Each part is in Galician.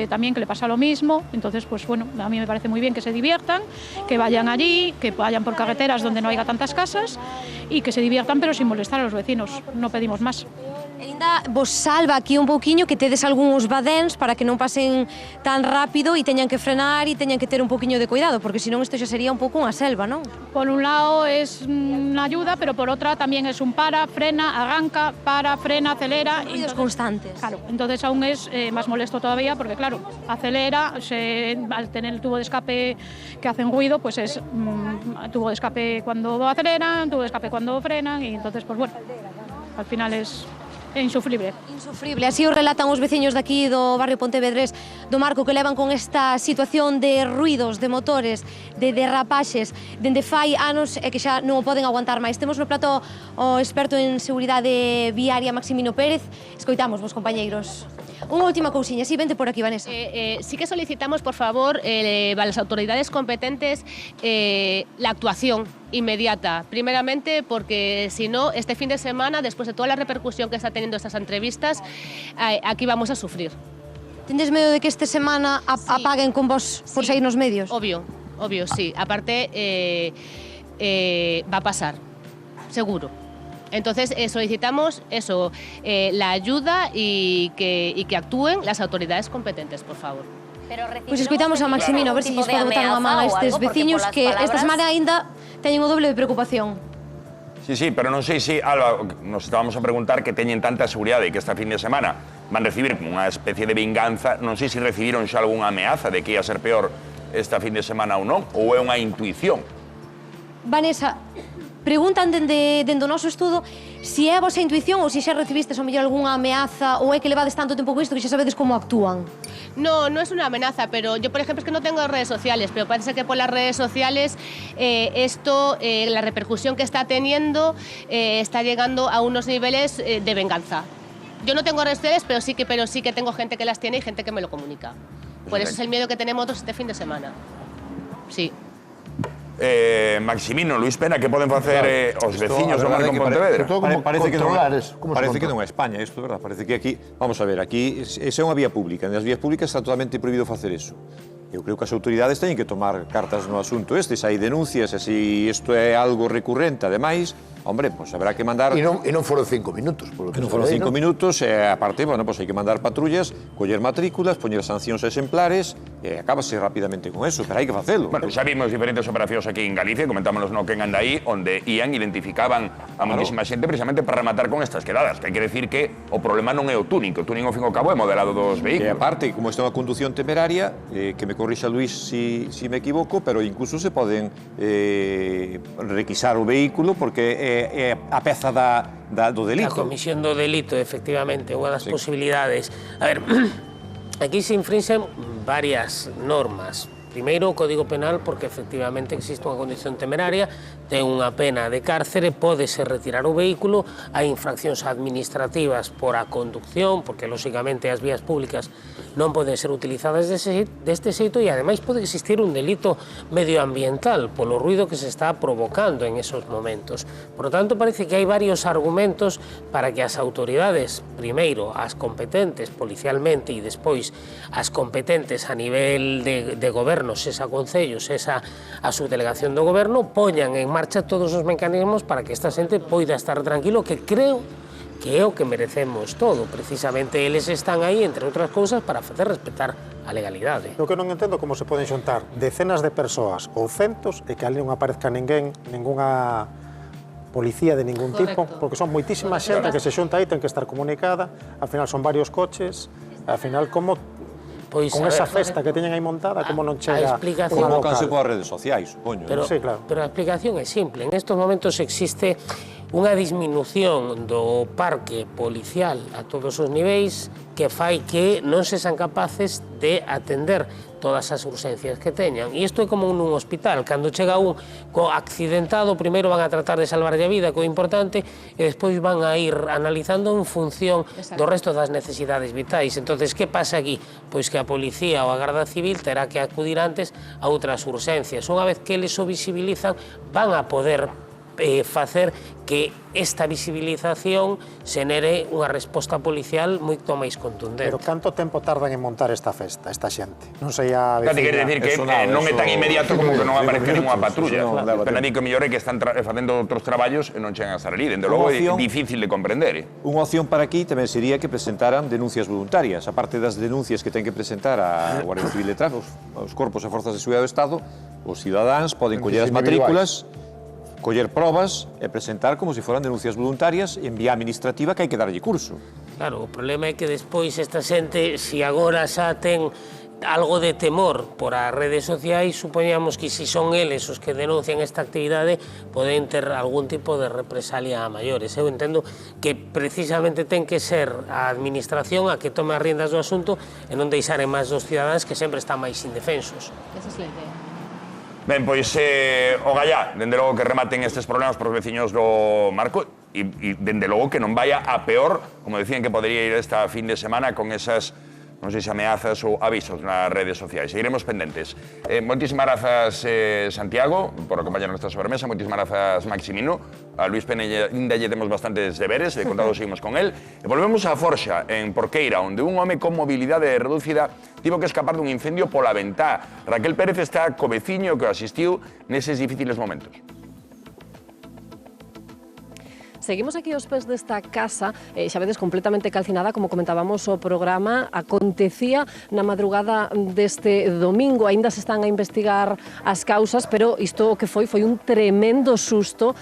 también que le pasa lo mismo. Entonces, pues bueno, a mí me parece muy bien que se diviertan, que vayan allí, que vayan por carreteras donde no haya tantas casas y que se diviertan, pero sin molestar a los vecinos. No pedimos más. Ainda vos salva aquí un pouquiño que tedes algúns badéns para que non pasen tan rápido e teñan que frenar e teñan que ter un pouquiño de cuidado, porque senón isto xa sería un pouco unha selva, non? Por un lado es una ayuda, pero por otra también es un para, frena, arranca, para, frena, acelera. Ruidos constantes. Claro, entonces aún es más molesto todavía porque, claro, acelera, al tener el tubo de escape que hacen ruido, pues es tubo de escape cuando aceleran, tubo de escape cuando frenan y entonces, pues bueno, al final es insufrible. Insufrible, así o relatan os veciños daqui do barrio Pontevedrés do Marco, que levan con esta situación de ruidos, de motores, de derrapaxes dende fai anos e que xa non o poden aguantar máis. Temos no plato o experto en seguridade viaria Maximino Pérez. Escoitamos vos, compañeiros. Unha última cousiña, sí, vente por aquí, Vanessa. Sí que solicitamos, por favor, a las autoridades competentes la actuación inmediata. Primeramente, porque si no, este fin de semana, después de toda la repercusión que está teniendo estas entrevistas, aquí vamos a sufrir. Tendes medo de que esta semana apaguen con vos por sair nos medios? Obvio, sí. Aparte, va a pasar, seguro. Entonces solicitamos eso, la ayuda y que actúen las autoridades competentes, por favor. Pois escoitamos a Maximino, a ver se lles pode botar unha man a estes veciños que esta semana aínda teñen o doble de preocupación. Sí, pero non sei se, Alba, nos estábamos a preguntar que teñen tanta seguridade e que esta fin de semana van recibir como unha especie de vinganza, non sei se recibiron xa algunha ameaza de que ia ser peor esta fin de semana ou non, ou é unha intuición. Vanessa, preguntan dende o noso estudo se é a vosa intuición ou se xa recibistes ao mellor algunha ameaza ou é que levades tanto tempo con isto que xa sabedes como actúan. No, no es una amenaza, pero yo, por ejemplo, es que no tengo redes sociales, pero parece que por las redes sociales la repercusión que está teniendo está llegando a unos niveles de venganza. Yo no tengo redes sociales, pero sí que tengo gente que las tiene y gente que me lo comunica. Por eso es el miedo que tenemos todos este fin de semana. Sí. Maximino, Luis Pena, que poden facer os veciños do Marco en Pontevedra? Parece que non é España, isto, verdad? Parece que aquí, vamos a ver, aquí esa é unha vía pública, nas vías públicas está totalmente prohibido facer eso. Eu creo que as autoridades teñen que tomar cartas no asunto este, se hai denuncias, e se isto é algo recurrente, ademais, hombre, pois habrá que mandar... E non foron 5 minutos, polo que non foron 5 minutos, e aparte, bueno, pois hai que mandar patrullas, coller matrículas, poñer sancións exemplares, e acábase rapidamente con eso, pero hai que facelo. Bueno, xa vimos diferentes operacións aquí en Galicia, comentámonos no Quen anda aí, onde ían, identificaban a moitísima xente precisamente para rematar con estas quedadas, que hai que decir que o problema non é o tuning, que o tuning ao fin e ao cabo é modelado dos vehículos. E aparte, como esta é unha conducción temeraria, que me corrixa Luis si me equivoco, pero incluso se poden requisar o vehículo porque é a peza do delito. A comisión do delito, efectivamente, unha das posibilidades. A ver, aquí se infringen varias normas. Primeiro, o Código Penal, porque efectivamente existe unha condición temeraria, ten unha pena de cárcere, pódese retirar o vehículo, hai infraccións administrativas por a conducción, porque, lóxicamente, as vías públicas non poden ser utilizadas deste xeito e, ademais, pode existir un delito medioambiental polo ruido que se está provocando en esos momentos. Por lo tanto, parece que hai varios argumentos para que as autoridades, primeiro, as competentes policialmente e despois as competentes a nivel de goberno, sesa concello, sesa a subdelegación do goberno, poñan en marcha todos os mecanismos para que esta xente poida estar tranquilo, que creo que é o que merecemos todo. Precisamente eles están aí, entre outras cousas, para facer respetar a legalidade. O que non entendo como se poden xuntar decenas de persoas ou centos e que ali non aparezca ningunha policía de ningún tipo, porque son moitísima xente que se xunta aí, ten que estar comunicada, al final son varios coches, al final como con esa festa que teñen aí montada, como non chega unha local. Convócanse polas redes sociais, supoño. Pero a explicación é simple. En estos momentos existe unha disminución do parque policial a todos os niveis que fai que non se sean capaces de atender todas as urxencias que teñan. E isto é como nun hospital. Cando chega un accidentado, primeiro van a tratar de salvarlle a vida, que é importante, e despois van a ir analizando en función do resto das necesidades vitais. Entonces, que pasa aquí? Pois que a policía ou a Garda Civil terá que acudir antes a outras urxencias. Unha vez que eles o visibilizan, van a poder facer que esta visibilización xenere unha resposta policial moito máis contundente. Pero canto tempo tardan en montar esta festa, esta xente? Non sei a Cati, quere veciña... dicir que non é tan inmediato como que non aparezca ninguna patrulla. Pero digo que mellor é que están facendo outros traballos e non chegan a estar ali. Dende logo é difícil de comprender. Unha opción para aquí tamén sería que presentaran denuncias voluntarias. A parte das denuncias que ten que presentar a Guardia Civil de Tráfico, aos corpos e forzas de seguridade do Estado, os cidadáns poden coller as matrículas, coller probas e presentar como se foran denuncias voluntarias en vía administrativa que hai que darlle curso. Claro, o problema é que despois esta xente, se agora xa ten algo de temor por as redes sociais, supoñamos que se son eles os que denuncian esta actividade, poden ter algún tipo de represalia a maiores. Eu entendo que precisamente ten que ser a administración a que tome as riendas do asunto e non deixar en máis dos cidadáns que sempre están máis indefensos. Esa é a idea. Ben, pois, o gallá, dende logo que rematen estes problemas pros veciños do Marco e dende logo que non vaya a peor, como decían que podría ir esta fin de semana con esas, non sei se ameazas ou avisos nas redes sociais. Seguiremos pendentes. Moitísimas grazas, Santiago, por acompañarnos nesta sobremesa. Moitísimas grazas, Maximino. A Luis Penella ainda lle temos bastantes deberes, de contado seguimos con él. E volvemos a Forxa, en Porqueira, onde un home con mobilidade reducida tivo que escapar dun incendio pola ventá. Raquel Pérez está co veciño que o asistiu neses difíciles momentos. Seguimos aquí aos pés desta casa, xa vedes, completamente calcinada, como comentábamos o programa, acontecía na madrugada deste domingo, aínda se están a investigar as causas, pero isto o que foi un tremendo susto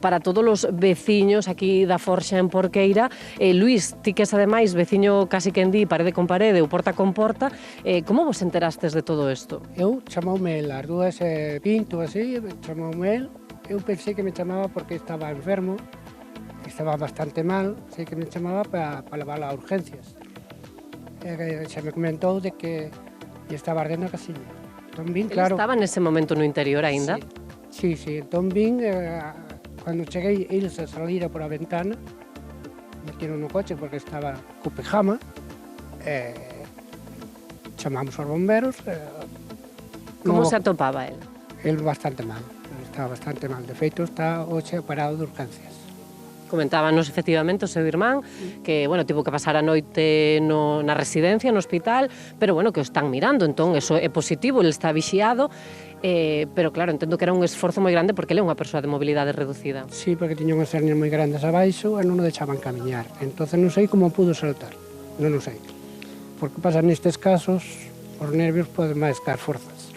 para todos os veciños aquí da Forxa en Porqueira. Luís, ti que és ademais veciño casi que en di parede con parede ou porta con porta, como vos enterastes de todo isto? Eu chamoume el, as 2:20 ou así, chamoume el, eu pensei que me chamaba porque estaba enfermo, estaba bastante mal, sei que me chamaba para levar a urgencias. Xa me comentou de que estaba ardendo a casiña. Entón vin, claro... Estaba nese momento no interior aínda? Sí, entón vin, cando cheguei, ele se salira por a ventana, metieron no coche porque estaba co pijama, chamamos aos bomberos... Como se atopaba el? El bastante mal, estaba bastante mal. De feito, está hoxe operado de urgencias. Comentábanos efectivamente o seu irmán que, bueno, tivo que pasar a noite na residencia, no hospital, pero, bueno, que o están mirando, entón, eso é positivo, ele está vixiado, pero, claro, entendo que era un esforzo moi grande porque ele é unha persoa de mobilidade reducida. Sí, porque tiña unhas hernias moi grandes abaixo e non o deixaban camiñar, entonces non sei como pudo saltar, non o sei. Porque pasa nestes casos, os nervios poden máis que as forzas.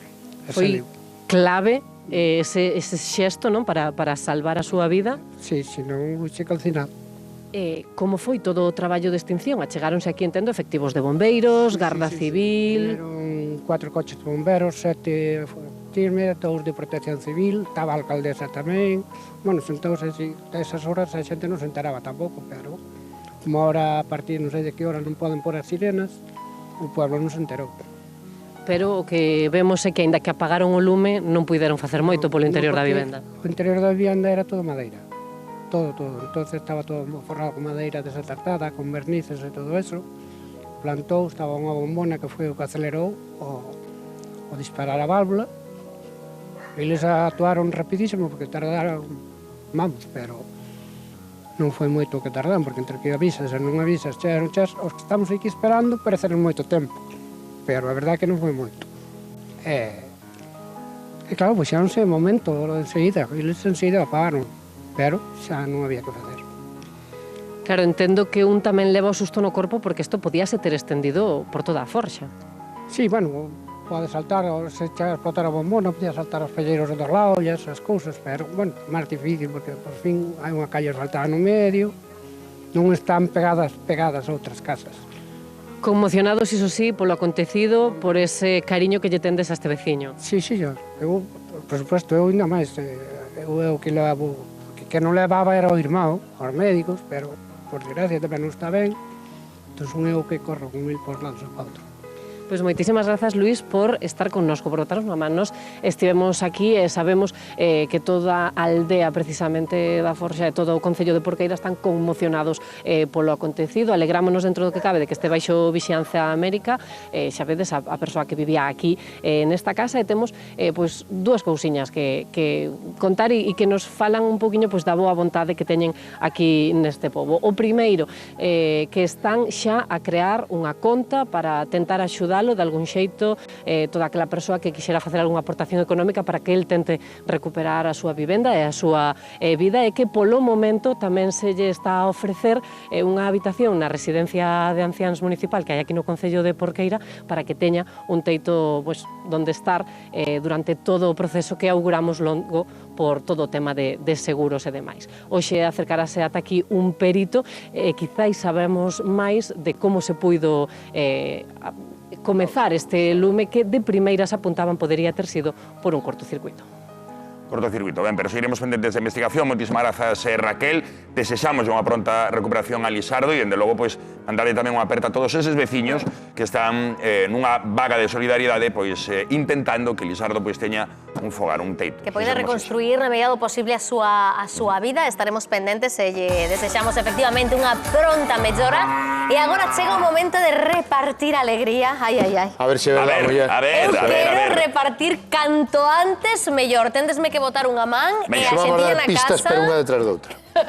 Foi clave ese xesto, non, para salvar a súa vida. Sí, senón xe calcinado. Como foi todo o traballo de extinción? Achegáronse aquí, entendo, efectivos de bombeiros, Garda Civil... Eran 4 coches de bomberos, 7 firme, 2 de protección civil, estaba a alcaldesa tamén. Bueno, sentouse así, a esas horas a xente non se enteraba tampouco, pero como ahora a partir non sei de que hora non poden pôr as sirenas, o pueblo non se enterou. Pero o que vemos é que, aínda que apagaron o lume, non puideron facer moito polo interior da vivenda. O interior da vivenda era todo madeira, todo. Entonces estaba todo forrado con madeira desatartada, con vernices e todo eso. Plantou, estaba unha bombona que foi o que acelerou o disparar a válvula. Eles actuaron rapidísimo porque tardaron, vamos, pero non foi moito o que tardaron, porque entre que avisas e non avisas, chegaron os que estamos aquí esperando pareceron moito tempo. Pero a verdade é que non foi moito. E claro, puxáronse de momento, enseguida, eles enseguida apagaron, pero xa non había que facer. Claro, entendo que un tamén leva o susto no corpo porque isto podíase ter estendido por toda a Forxa. Sí, bueno, pode saltar, se chega a explotar a bombona, podía saltar os pelleiros dos lados e esas cousas, pero, bueno, máis difícil, porque, por fin, hai unha calle asfaltada no medio, non están pegadas outras casas. Conmocionados, iso sí, polo acontecido, por ese cariño que lle tendes a este veciño. Sí, eu, por suposto, eu ainda máis, eu que levo, que non levaba era o irmão, aos médicos, pero, por desgracia, tamén non está ben, entón son eu que corro con el por lados e para outro. Pois moitísimas grazas, Luís, por estar connosco, por botarnos unha man. Nos estivemos aquí e sabemos que toda a aldea, precisamente da Forxa, e todo o Concello de Porqueira están conmocionados polo acontecido. Alegrámonos dentro do que cabe de que este baixo vixianza América. Xa vedes a persoa que vivía aquí nesta casa, e temos pois dúas cousiñas que contar e que nos falan un poquinho pois da boa vontade que teñen aquí neste pobo. O primeiro, que están xa a crear unha conta para tentar axudalo de algún xeito toda aquela persoa que quixera facer algunha aportación económica para que el tente recuperar a súa vivenda e a súa vida, e que polo momento tamén se lle está a ofrecer unha habitación na residencia de anciáns municipal que hai aquí no Concello de Porqueira para que teña un teito pois, donde estar durante todo o proceso que auguramos longo por todo o tema de seguros e demais. Hoxe acercarase ata aquí un perito e quizáis sabemos máis de como se puido comezar este lume que de primeiras apuntaban podería ter sido por un cortocircuito. Cortocircuito, ben, pero seguiremos pendentes de investigación. Moitísimas grazas, Raquel. Desexamos unha pronta recuperación a Lisardo e, dende logo, pois, mandarle tamén unha aperta a todos eses veciños que están nunha vaga de solidariedade, pois, intentando que Lisardo pois teña un fogar, un teito. Que poida reconstruir na medida do posible a súa vida. Estaremos pendentes e lle desexamos efectivamente unha pronta mellora. E agora chega o momento de repartir alegría. Ai, ai, ai. A ver se é verdade, muller. Eu quero repartir canto antes mellor. Téndesme que botar unha man e a xentilla na casa... Vamos dar pistas, pero unha detrás de outra.